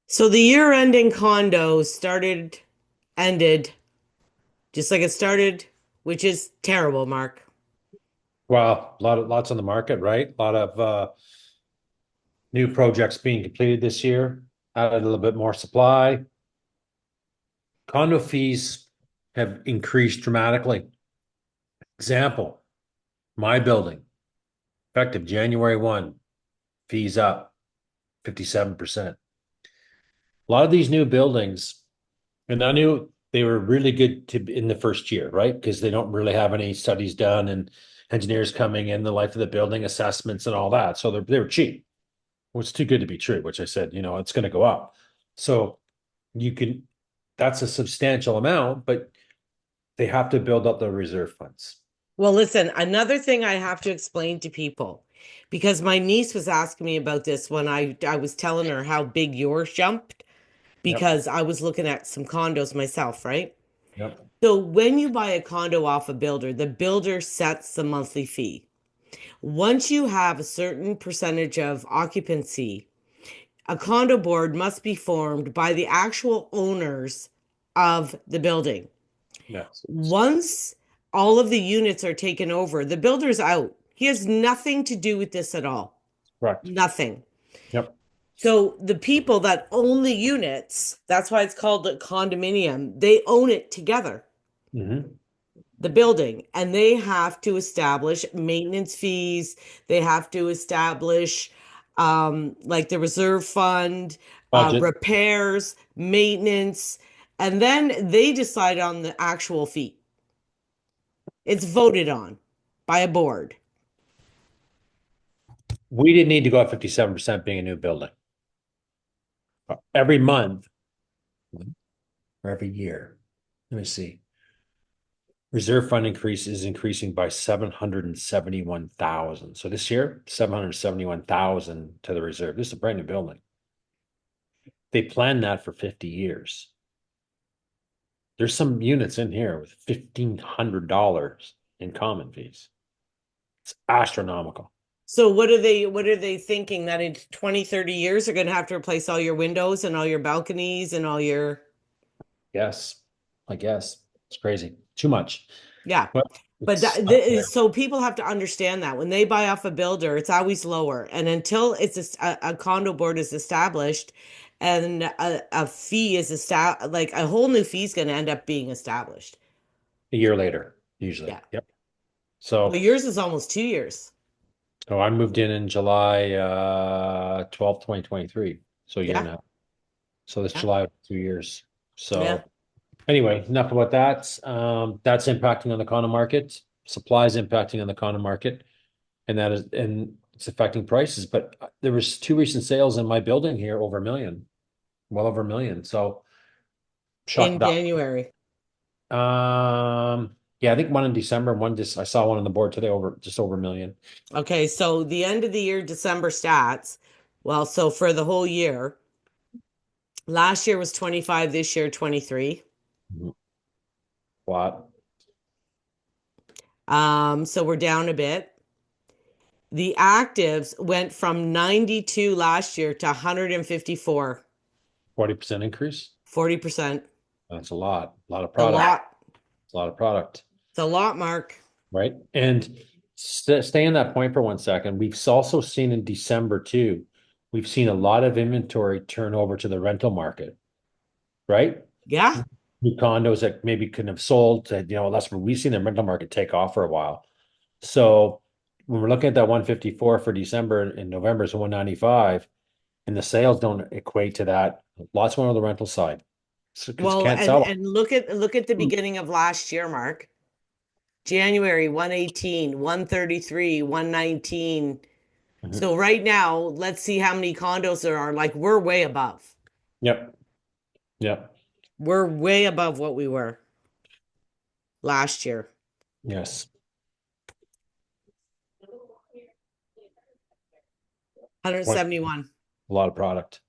So the year ending condo ended just like it started, which is terrible, Mark. Well, lots on the market, right? A lot of new projects being completed this year, added a little bit more supply. Condo fees have increased dramatically. Example, my building, effective January 1, fees up 57%. A lot of these new buildings, and I knew they were really good to in the first year, right? Because they don't really have any studies done and engineers coming in, the life of the building assessments and all that. So they were cheap. Was too good to be true, which I said, it's going to go up. So you can, that's a substantial amount, but they have to build up the reserve funds. Well, listen, another thing I have to explain to people, because my niece was asking me about this when I was telling her how big yours jumped, Yep. because I was looking at some condos myself, right? Yep. So when you buy a condo off a builder, the builder sets the monthly fee. Once you have a certain percentage of occupancy, a condo board must be formed by the actual owners of the building. Yes. Once all of the units are taken over, the builder's out. He has nothing to do with this at all. Correct. Nothing. Yep. So the people that own the units, that's why it's called a condominium, they own it together, Hmm. the building, and they have to establish maintenance fees. They have to establish like the reserve fund, Budget. repairs, maintenance, and then they decide on the actual fee. It's voted on by a board. We didn't need to go at 57% being a new building. Every month or every year. Let me see. Reserve fund increase is increasing by 771,000. So this year, 771,000 to the reserve. This is a brand new building. They planned that for 50 years. There's some units in here with $1,500 in common fees. It's astronomical. So what are they thinking that in 20, 30 years they're going to have to replace all your windows and all your balconies and all your Yes, I guess it's crazy. Too much. yeah. But But it's up there. so people have to understand that when they buy off a builder, it's always lower. And until a condo board is established and a fee is established, like a whole new fee is going to end up being established. A year later, usually. Yeah. Yep. Well, So, yours is almost 2 years. oh, I moved in July 12th, 2023. So a year Yeah. now. So this Yeah. July, 2 years. Yeah. So anyway, enough about that. That's impacting on the condo market. Supply is impacting on the condo market, and it's affecting prices. But there was two recent sales in my building here over a million, well over a million. So shocked In about. January. Yeah, I think one in December, I saw one on the board today over just over a million. Okay. So the end of the year, December stats. Well, so for the whole year, last year was 25, this year 23. Mhm. Lot. So we're down a bit. The actives went from 92 last year to 154, 40% increase. 40%. That's a lot. A lot of A product. lot. It's a lot of product, It's a lot, Mark. right? And stay in that point for 1 second. We've also seen in December too, we've seen a lot of inventory turn over to the rental market, right? Yeah. New condos that maybe couldn't have sold to, that's where we've seen the rental market take off for a while. So when we're looking at that 154 for December and November is 195, and the sales don't equate to that, lots more on the rental side. So because you Well, can't and sell and look at the beginning of last year, Mark. January 118, 133, 119. them. So right now, let's see how many condos there are. Like we're way above. Yep. Yep. We're way above what we were last year. Yes. 1, 171. a lot of product,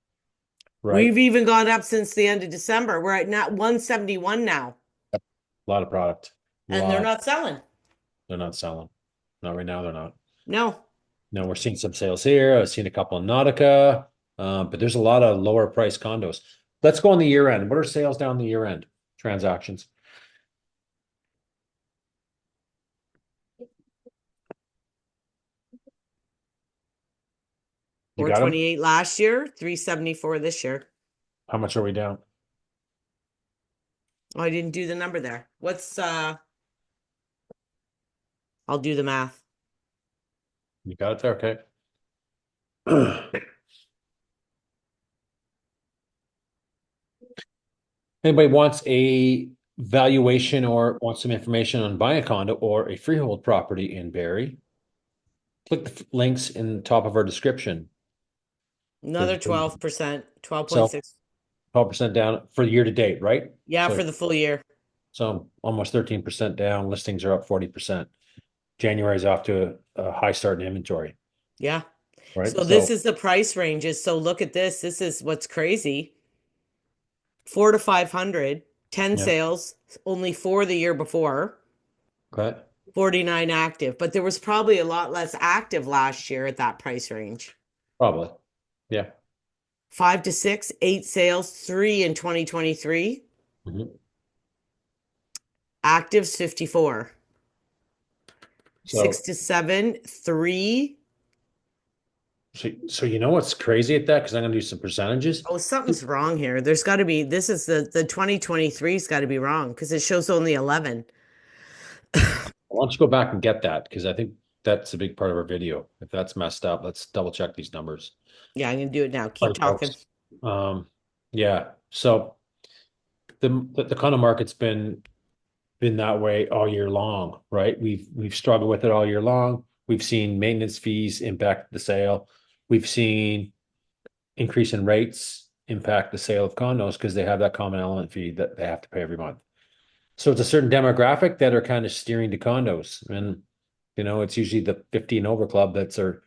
right? We've even gone up since the end of December. We're at not 171 now, A lot of product. A and they're lot. not selling. They're not selling. Not right now, they're not. No. No, we're seeing some sales here. I've seen a couple in Nautica. But there's a lot of lower price condos. Let's go on the year end. What are sales down the year end transactions? You got them? 428 last year, 374 this year. How much are we down? Oh, I didn't do the number there. I'll do the math. You got it there? Okay. Anybody wants a valuation or wants some information on buying a condo or a freehold property in Barrie, click the links in the top of our description. Another 12%, So 12.6. 12% down for year to date, right? Yeah, So for the full year. almost 13% down. Listings are up 40%. January is off to a high start in inventory, Yeah. right? So this So is the price ranges. So look at this. This is what's crazy. 4 to 500, 10 yeah, sales, only 4 the year before, okay, 49 active. But there was probably a lot less active last year at that price range. probably, yeah. 5 to 6, 8 sales, 3 in 2023. Mhm. Actives 54. 6 So, to 7, 3. so you know what's crazy at that? Because I'm going to do some percentages. Oh, something's wrong here. There's got to be, this is the 2023's got to be wrong because it shows only 11. Why don't you go back and get that? Because I think that's a big part of our video. If that's messed up, let's double check these numbers. Yeah, I'm going to do it now. Sorry, Keep talking. folks. Yeah. So the condo market's been that way all year long, right? We've struggled with it all year long. We've seen maintenance fees impact the sale. We've seen increase in rates impact the sale of condos because they have that common element fee that they have to pay every month. So it's a certain demographic that are kind of steering to condos. And it's usually the 50 and over club that are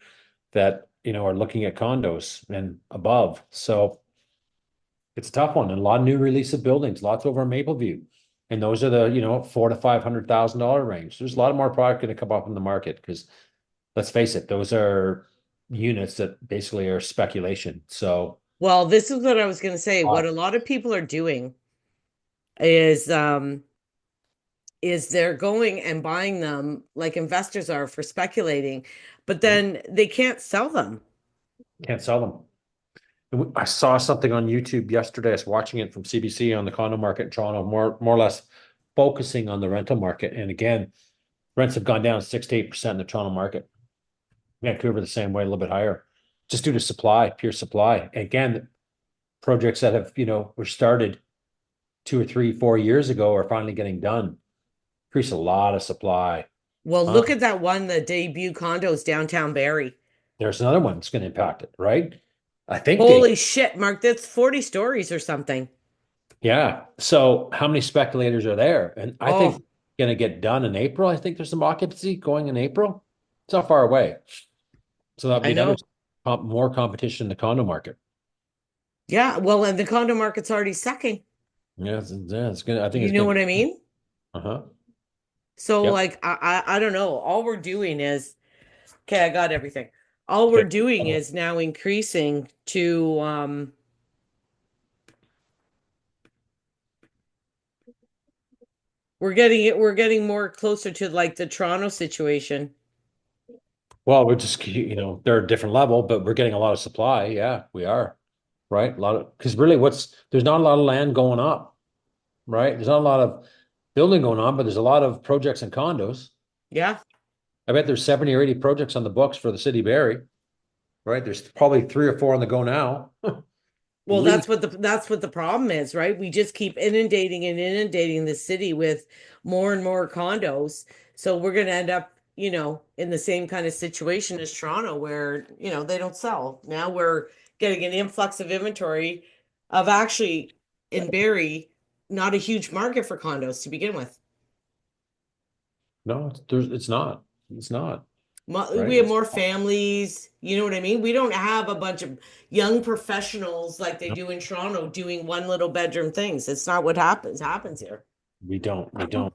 looking at condos and above. So it's a tough one. And a lot of new release of buildings, lots over in Mapleview. And those are the, $400,000 to $500,000 range. There's a lot of more product going to come up in the market because let's face it, those are units that basically are speculation. So Well, this is what I was going to say. uh, What a lot of people are doing is they're going and buying them like investors are for speculating, but then they can't sell them. can't sell them. I saw something on YouTube yesterday. I was watching it from CBC on the condo market in Toronto, more or less focusing on the rental market. And again, rents have gone down 6 to 8% in the Toronto market. Vancouver the same way, a little bit higher, just due to supply, pure supply. Again, projects that have, were started 2 or 3, 4 years ago are finally getting done. Increase a lot of supply. Well, Uh, look at that one, the debut condos downtown Barrie. there's another one that's going to impact it, right? I think Holy shit, Mark, that's 40 stories or something. yeah. So how many speculators are there? And I Oh, think going to get done in April. I think there's some occupancy going in April. It's not far away. So that'll I be another know. more competition in the condo market. Yeah, well, and the condo market's already sucking. Yeah, it's gonna. I think You it's know gonna. what I mean? Uh-huh. So Yep. like I don't know. All we're doing is okay, I got everything. All we're Okay. doing is now increasing to we're getting more closer to like the Toronto situation. Well, we're just, they're a different level, but we're getting a lot of supply. Yeah, we are. Right. A lot of, because really there's not a lot of land going up, right? There's not a lot of building going on, but there's a lot of projects and condos. Yeah. I bet there's 70 or 80 projects on the books for the city of Barrie, right? There's probably 3 or 4 on the go now. At Well, least. that's what the problem is, right? We just keep inundating and inundating the city with more and more condos. So we're going to end up, in the same kind of situation as Toronto where, they don't sell. Now we're getting an influx of inventory of actually in Barrie, not a huge market for condos to begin with. No, it's not. It's not, We right? have more families, you know what I mean? We don't have a bunch of young professionals like they No, do in Toronto doing one little bedroom things. It's not what happens here. we don't. We don't.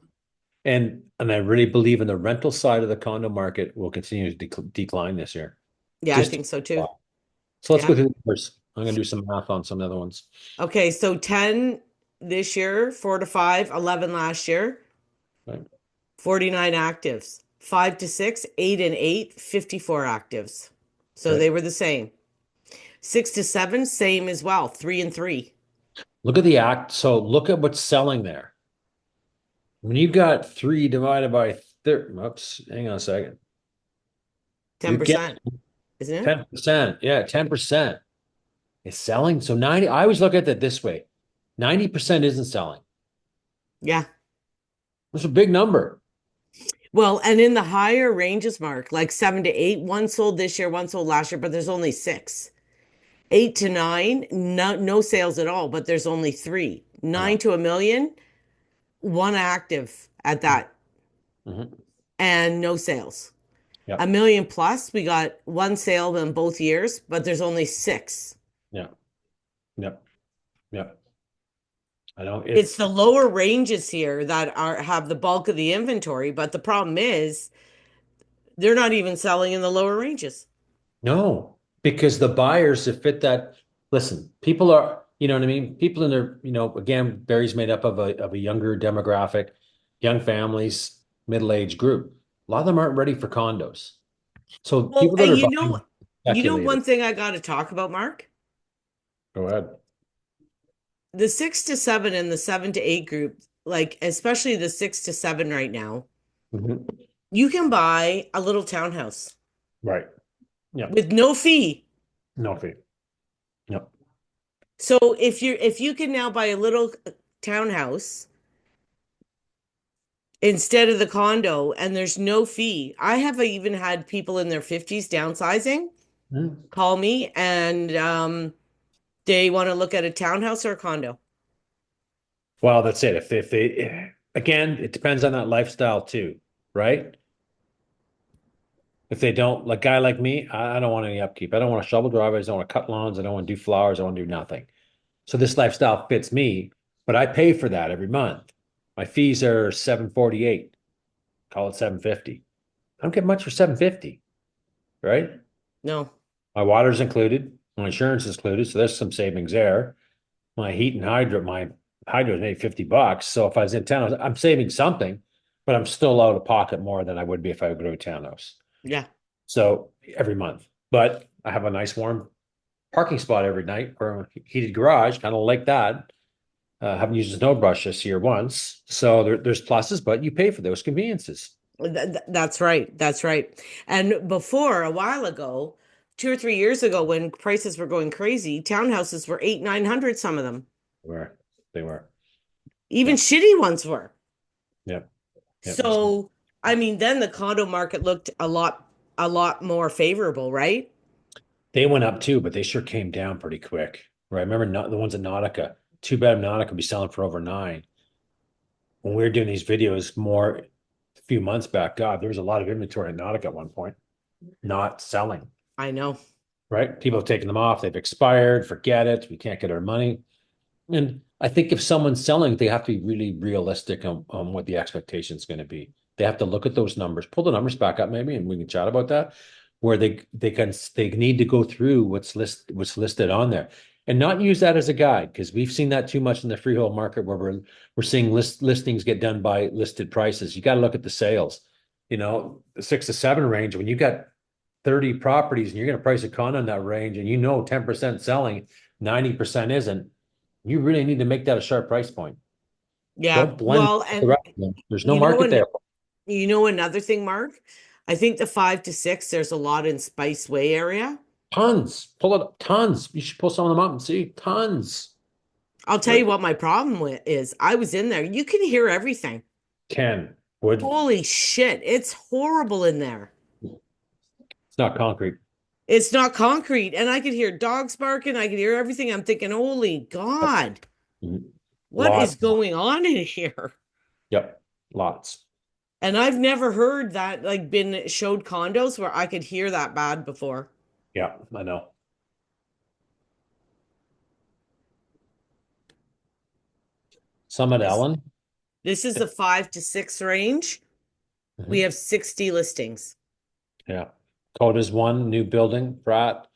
And I really believe in the rental side of the condo market will continue to decline this year. Yeah, I Just think so too. so let's Yeah. go through the numbers. I'm gonna do some math on some other ones. Okay, so 10 this year, 4 to 5, 11 last year, Right. 49 actives. 5 to 6, 8 and 8, 54 actives. So Okay. they were the same. 6 to 7, same as well, 3 and 3. Look at the act. So look at what's selling there. When you've got 3 divided by 30, oops, hang on a second. You're getting 10%, isn't it? 10%. Yeah, 10% is selling. So 90, I always look at it this way. 90% isn't selling. Yeah. That's a big number. Well, and in the higher ranges, Mark, like 7 to 8, one sold this year, one sold last year, but there's only 6. 8 to 9, no sales at all, but there's only 3. I 9 know. to a million, one active at that, Mhm. and no sales. A Yep. million plus, we got one sale in both years, but there's only 6. Yeah. Yep. Yep. I know It's it's the lower ranges here that are have the bulk of the inventory, but the problem is they're not even selling in the lower ranges. no, because the buyers that fit that, listen, people are, you know what I mean? People in their, again, Barry's made up of a younger demographic, young families, middle-aged group. A lot of them aren't ready for condos. So Well, people that and are buying one speculated. thing I got to talk about, Mark? Go ahead. The 6 to 7 and the 7 to 8 group, like especially the 6 to 7 right now, Mhm. you can buy a little townhouse Right. Yep. with no fee. No fee. Yep. So if you can now buy a little townhouse instead of the condo and there's no fee. I have even had people in their 50s downsizing Mhm. call me and they want to look at a townhouse or a condo. Well, that's it. If they, again, it depends on that lifestyle too, right? If they don't, like guy like me, I don't want any upkeep. I don't want to shovel driveways. I don't want to cut lawns. I don't want to do flowers. I want to do nothing. So this lifestyle fits me, but I pay for that every month. My fees are 748. Call it 750. I don't get much for 750, right? No. My water's included, my insurance is included, so there's some savings there. My hydro is maybe $50. So if I was in town, I'm saving something, but I'm still out of pocket more than I would be if I would go to a townhouse. Yeah. So every month. But I have a nice warm parking spot every night or a heated garage, kind of like that. Haven't used a snow brush this year once. So there's pluses, but you pay for those conveniences. That's right. That's right. And before a while ago, 2 or 3 years ago, when prices were going crazy, townhouses were 8, 900, some of them. They were. They were. Even Yep. shitty ones were. Yep. Yep. So, I mean, then the condo market looked a lot more favorable, right? They went up too, but they sure came down pretty quick. Right. I remember not the ones at Nautica. Too bad Nautica would be selling for over 9. When we were doing these videos more a few months back, God, there was a lot of inventory at Nautica at one point, not selling. I know. Right. People have taken them off. They've expired. Forget it. We can't get our money. And I think if someone's selling, they have to be really realistic on what the expectation is going to be. They have to look at those numbers, pull the numbers back up maybe, and we can chat about that. Where they need to go through what's listed on there, and not use that as a guide because we've seen that too much in the freehold market where we're seeing listings get done by listed prices. You got to look at the sales. The 6 to 7 range when you got 30 properties and you're going to price a condo in that range, and 10% selling, 90% isn't. You really need to make that a sharp price point. Yeah. Don't blend Well, the and rest of them. There's no you know, market and there. another thing, Mark, I think the 5 to 6, there's a lot in Spice Way area. Tons. Pull it up. Tons. You should pull some of them up and see. Tons. I'll tell There you what my problem with is. I was in there. You can hear everything. can. Wood. Holy shit. It's horrible in there. It's not concrete. It's not concrete. And I could hear dogs barking. I could hear everything. I'm thinking, holy Yep. God, Mhm. what is Lots. going on in here? Yep. Lots. And I've never heard that, like, been showed condos where I could hear that bad before. Yeah, I know. Summit This Ellen. this is the 5 to 6 range. We Mhm. have 60 listings. Yeah. Coda's one new building, Pratt.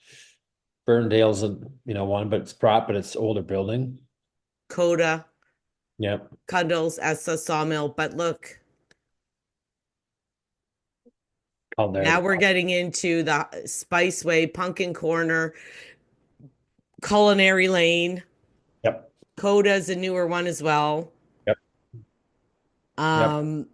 Ferndale's a, one, but it's older building. Coda, Yep. Cundles, Essa, Sawmill. But look, Culinary. now we're getting into the Spiceway, Pumpkin Corner, Culinary Lane. Yep. Coda's a newer one as well. Yep. Yep. Um,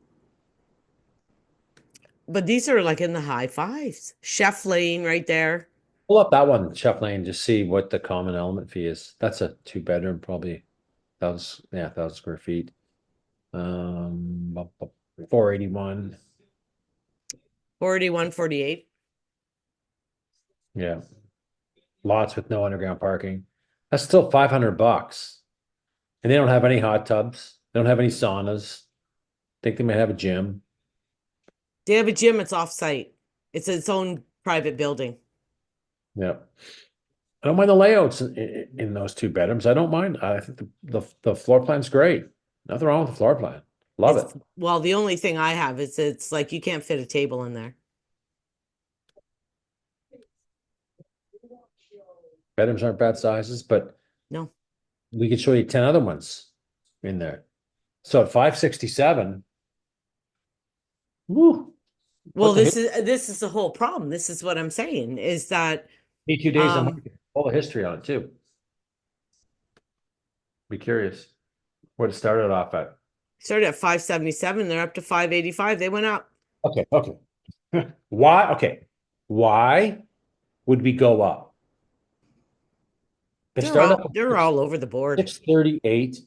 but these are like in the high fives. Chef Lane right there. Pull up that one, Chef Lane, just see what the common element fee is. That's a 2 bedroom, probably 1,000 square feet. 481. 41, 48. Yeah. Lots with no underground parking. That's still $500. And they don't have any hot tubs. They don't have any saunas. Think they might have a gym. They have a gym, it's off-site. It's its own private building. Yeah. I don't mind the layouts in those 2 bedrooms. I don't mind. I think the floor plan's great. Nothing wrong with the floor plan. Love it. Well, the only thing I have is it's like you can't fit a table in there. Bedrooms aren't bad sizes, but No. we could show you 10 other ones in there. So at 567, woo. Well, this is the whole problem. This is what I'm saying is that 2 days on market. All the history on it too. Be curious what it started off at. started at 577, they're up to 585. They went up. Okay. Why? Okay. Why would we go up? They started up They're all over the board. 638,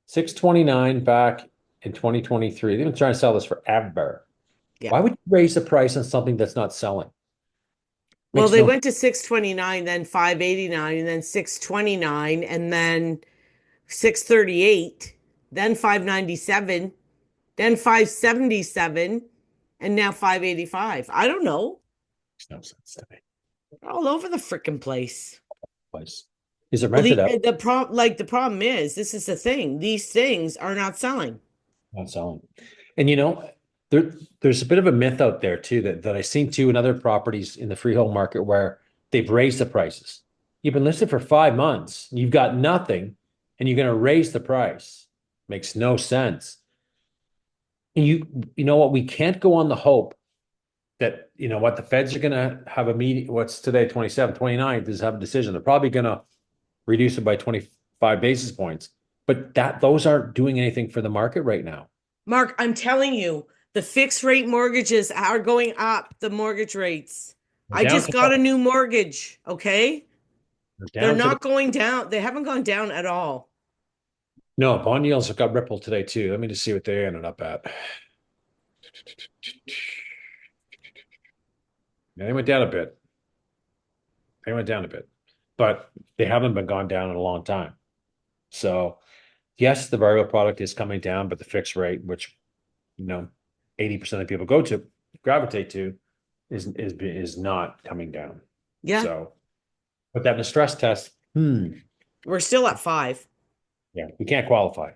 629 back in 2023. They've been trying to sell this forever. Yeah. Why would you raise the price on something that's not selling? Well, they went to 629, then 589, and then 629, and then 638, then 597, then 577, and now 585. I don't know. Makes no sense to me. They're all over the freaking place. Is it rented out? The problem is, this is the thing. These things are not selling. Not selling. And there's a bit of a myth out there too that I've seen too in other properties in the freehold market where they've raised the prices. You've been listed for 5 months, you've got nothing, and you're going to raise the price. Makes no sense. And you know what? We can't go on the hope that, the Feds are going to have a meeting. What's today, 27, 29, is have a decision. They're probably going to reduce it by 25 basis points. But those aren't doing anything for the market right now. Mark, I'm telling you, the fixed rate mortgages are going up, the mortgage rates. I just got a new mortgage, okay? They're not going down. They haven't gone down at all. No, bond yields have got rippled today too. Let me just see what they ended up at. Yeah, they went down a bit. But they haven't been gone down in a long time. So yes, the variable product is coming down, but the fixed rate, which 80% of people gravitate to, is not coming down. Yeah. So put that in a stress test. We're still at 5. Yeah, we can't qualify.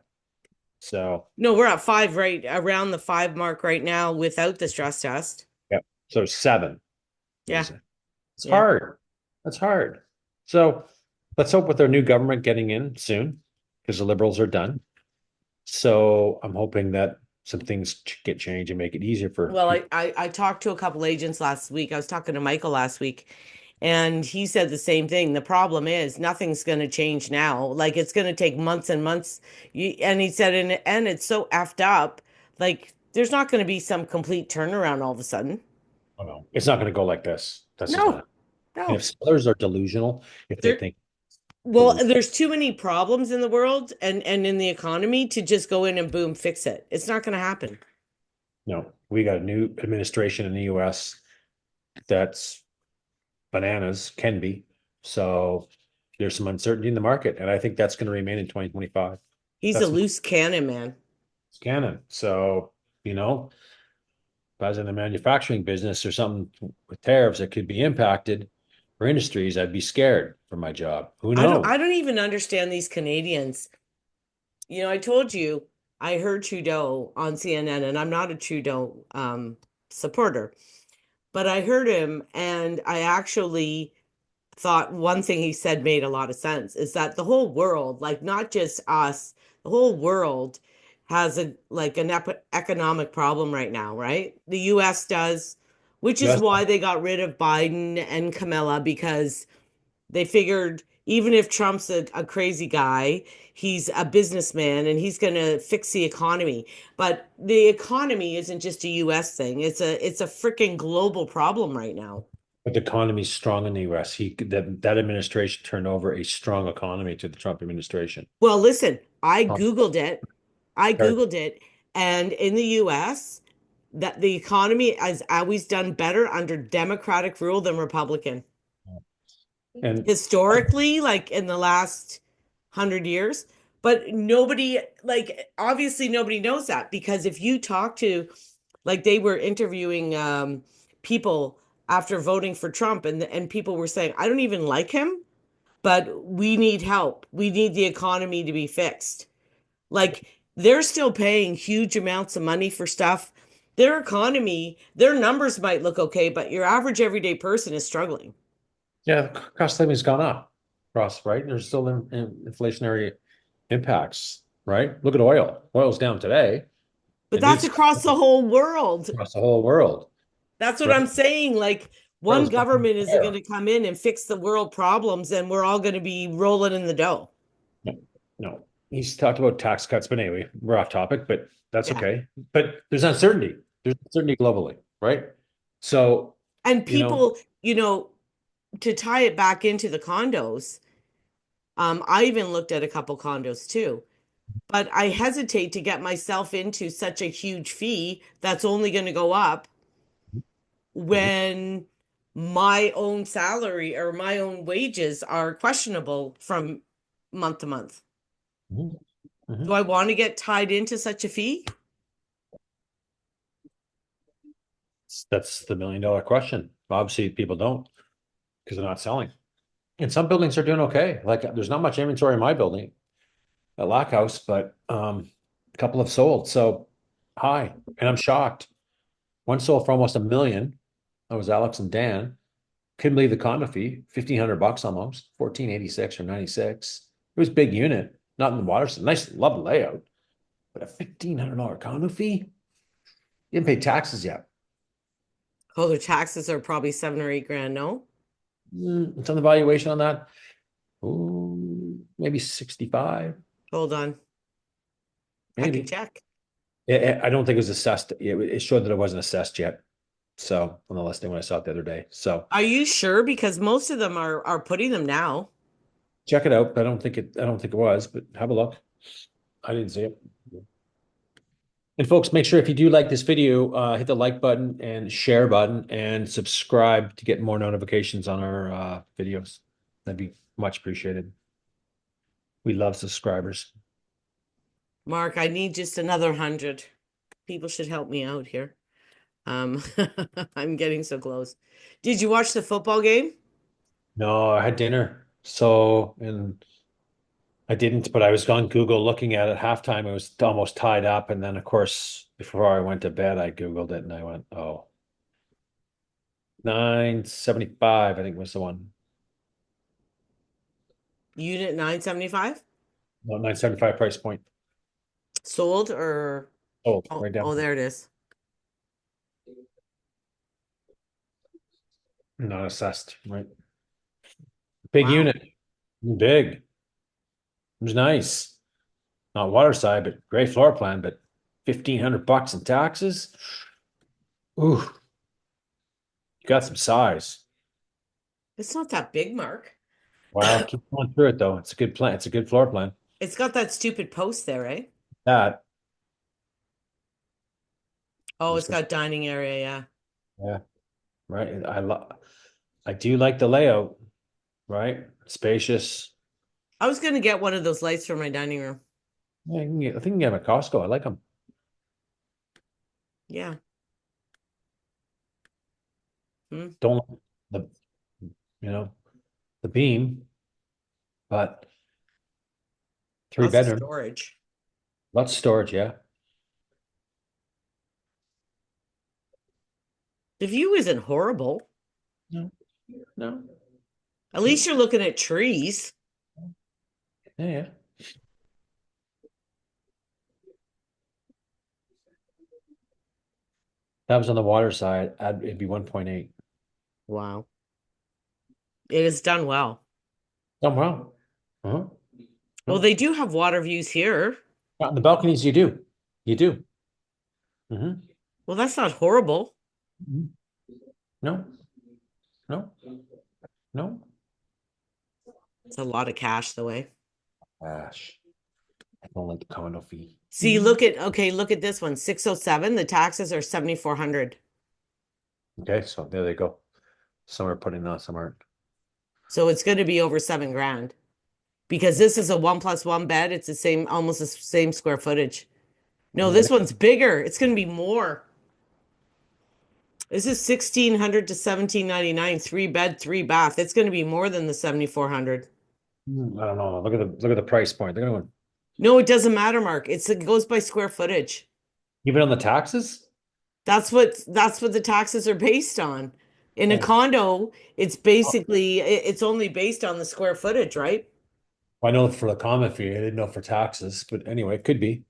So no, we're at 5, right around the 5 mark right now without the stress test. Yeah. So 7. Yeah. It's hard. That's hard. So let's hope with our new government getting in soon, because the Liberals are done. So I'm hoping that some things get changed and make it easier for. Well, I talked to a couple agents last week. I was talking to Michael last week, and he said the same thing. The problem is nothing's going to change now. Like, it's going to take months and months. And he said, and it's so effed up. Like, there's not going to be some complete turnaround all of a sudden. Oh, no, it's not going to go like this. That's no. And if sellers are delusional, if they think. Well, there's too many problems in the world and in the economy to just go in and boom, fix it. It's not going to happen. No, we got a new administration in the US that's bananas, can be. So there's some uncertainty in the market, and I think that's going to remain in 2025. He's a loose cannon, man. It's cannon. So, if I was in the manufacturing business or something with tariffs that could be impacted for industries, I'd be scared for my job. Who knows? I don't even understand these Canadians. I told you I heard Trudeau on CNN, and I'm not a Trudeau supporter, but I heard him, and I actually thought one thing he said made a lot of sense is that the whole world, like not just us, the whole world has a like an economic problem right now, right? The US does, which is Yes, why they got rid of Biden and Camilla because they figured even if Trump's a crazy guy, he's a businessman and he's going to fix the economy. But the economy isn't just a US thing. It's a freaking global problem right now. but the economy's strong in the US. That administration turned over a strong economy to the Trump administration. Well, listen, I Trump Googled it. I started- Googled it. And in the US, that the economy has always done better under Democratic rule than Republican. and Historically, like in the last 100 years. But nobody, like, obviously nobody knows that because if you talk to, like, they were interviewing people after voting for Trump, and people were saying, I don't even like him, but we need help. We need the economy to be fixed. Like they're still paying huge amounts of money for stuff. Their economy, their numbers might look okay, but your average everyday person is struggling. yeah, the cost of living's gone up across, right? There's still inflationary impacts, right? Look at oil. Oil's down today. But It that's needs across the whole world. across the whole world, That's what right? I'm saying. Like one Oil's gone government isn't going higher. to come in and fix the world problems, and we're all going to be rolling in the dough. No, no. He's talked about tax cuts, but anyway, we're off topic, but that's Yeah. okay. But there's uncertainty. There's uncertainty globally, right? So, And you know, people, to tie it back into the condos, I even looked at a couple condos too. But I hesitate to get myself into such a huge fee that's only going to go up mhm, when my own salary or my own wages are questionable from month to month. mhm, Do mhm. I want to get tied into such a fee? That's the $1 million question. Obviously, people don't because they're not selling. And some buildings are doing okay. Like there's not much inventory in my building at Lock House, but a couple have sold. So high. And I'm shocked. One sold for almost 1 million. That was Alex and Dan. Couldn't believe the condo fee, $1,500 almost, 1486 or 96. It was a big unit, not in the water. Nice, love the layout, but a $1,500 condo fee. You didn't pay taxes yet. Oh, their taxes are probably 7 or 8 grand. No, It's on the valuation on that. Ooh, maybe 65, hold on. I can maybe. check. I don't think it was assessed. It showed that it wasn't assessed yet. So on the listing when I saw it the other day. So Are you sure? Because most of them are putting them now. check it out. But I don't think it was, but have a look. I didn't see it. And folks, make sure if you do like this video, hit the like button and share button and subscribe to get more notifications on our videos. That'd be much appreciated. We love subscribers. Mark, I need just another 100. People should help me out here. Um, I'm getting so close. Did you watch the football game? No, I had dinner. So, and I didn't, but I was on Google looking at it halftime. It was almost tied up. And then, of course, before I went to bed, I Googled it and I went, oh, 975, I think was the one. Unit 975 No, 975 price point. sold or Oh, oh, right down. oh there it is. Not assessed, right? Big Wow. unit. Big. It was nice. Not waterside, but great floor plan, but $1,500 in taxes. Ooh, you got some size. It's not that big, Mark. Wow, keep going through it though. It's a good plan. It's a good floor plan. It's got that stupid post there, right? That Oh, just it's got dining area, yeah. yeah, right. I do like the layout, right? Spacious. I was gonna get one of those lights for my dining room. Yeah, I think you can get them at Costco. I like them. Yeah. Hmm. Don't like the you know the beam, but three Lots of bedroom, storage. lots of storage. Yeah. The view isn't horrible. No, no. At least you're looking at trees. Yeah, yeah. That was on the water side. It'd be 1.8. Wow. It is done well. Oh, wow. Uh-huh. Well, No. they do have water views here. On the balconies, you do. You do. Hmm. Well, that's not horrible. No, no, no. It's a lot of cash the way. Gosh, I don't like the condo fee. See, look at this one, 607. The taxes are 7,400. Okay, so there they go. Some are putting on, some aren't. So it's going to be over 7 grand because this is a 1+1 bed. It's the same, almost the same square footage. No, Yeah, this one's bigger. It's going to be more. This is 1,600 to 1,799, 3 bed, 3 bath. It's going to be more than the 7,400. I don't know. Look at the price point. They're gonna No, it doesn't matter, Mark. It goes by square footage. even on the taxes. That's what the taxes are based on. In a Oh, condo, it's only based on the square footage, right? I know for the common fee. I didn't know for taxes, but anyway, it could be.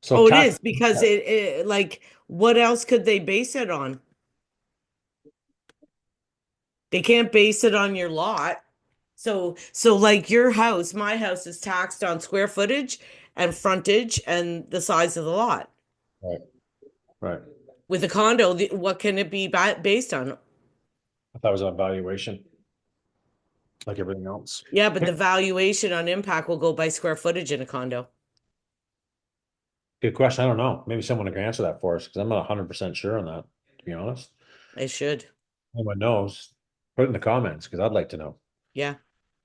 So Oh, it tax. is because it like what else could they base it on? They can't base it on your lot. So like your house, my house is taxed on square footage and frontage and the size of the lot. Right, right. With a condo, what can it be based on? I thought it was on valuation, like everything else. Yeah, but the valuation on impact will go by square footage in a condo. Good question. I don't know. Maybe someone can answer that for us because I'm not 100% sure on that, to be honest. I should. Anyone knows, put it in the comments because I'd like to know. Yeah.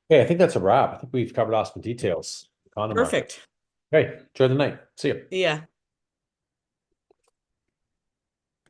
Hey, I think that's a wrap. I think we've covered off some details. Condo market. Perfect. Hey, enjoy the night. See you. Yeah.